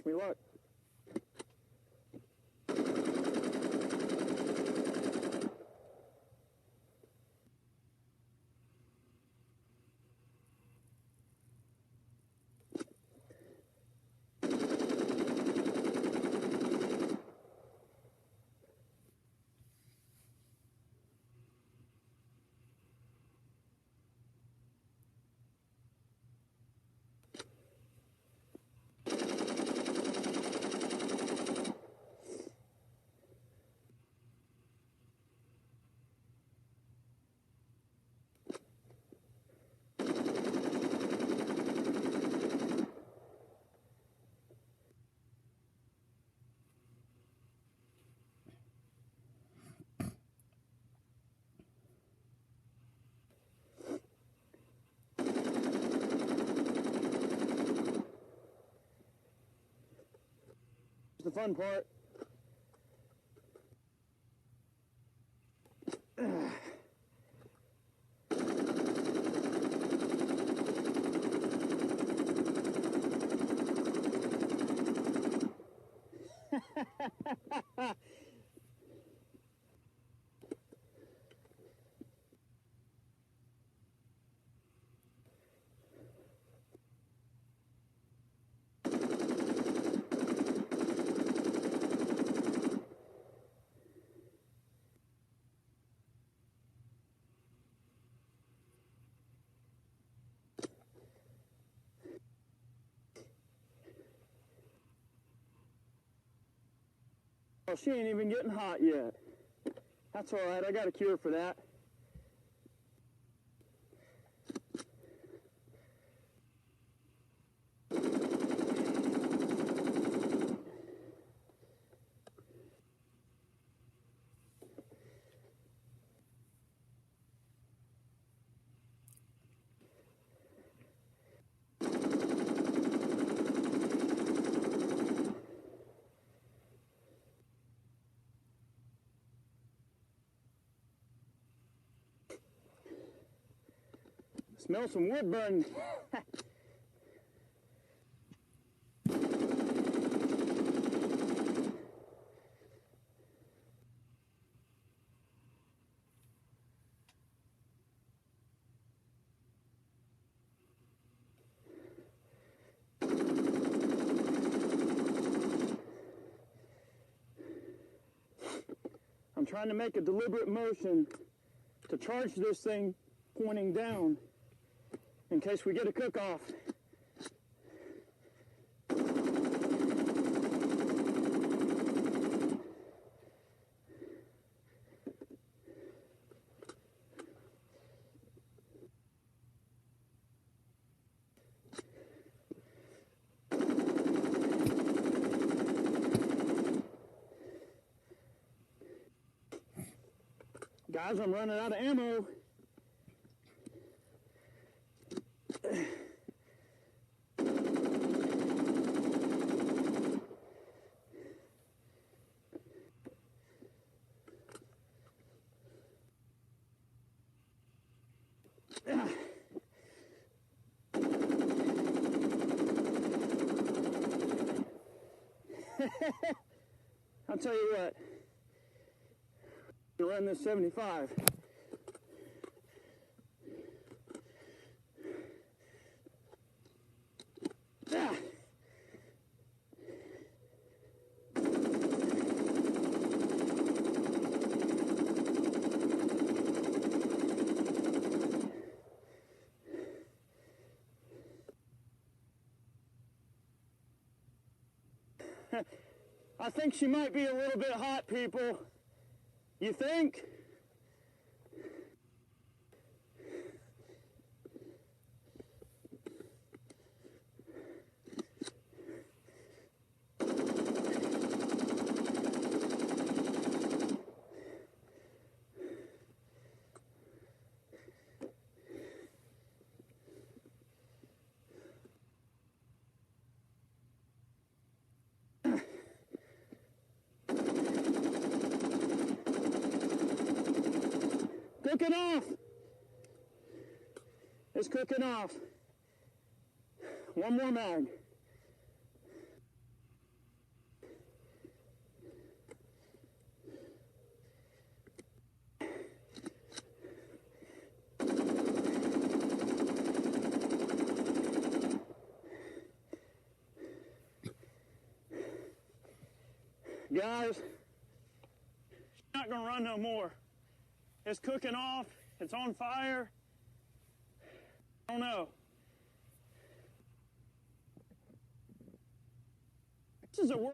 Me luck. The fun part. Oh, she ain't even getting hot yet. That's all right. I got a cure for that. Smell some wood burning. I'm trying to make a deliberate motion to charge this thing pointing down in case we get a cook-off. Guys, I'm running out of ammo. I'll tell you what, I'm gonna run this 75. Ah. I think she might be a little bit hot, people. You think? Cooking off. It's cooking off. One more mag. Guys, not gonna run no more. It's cooking off. It's on fire. I don't know. This is a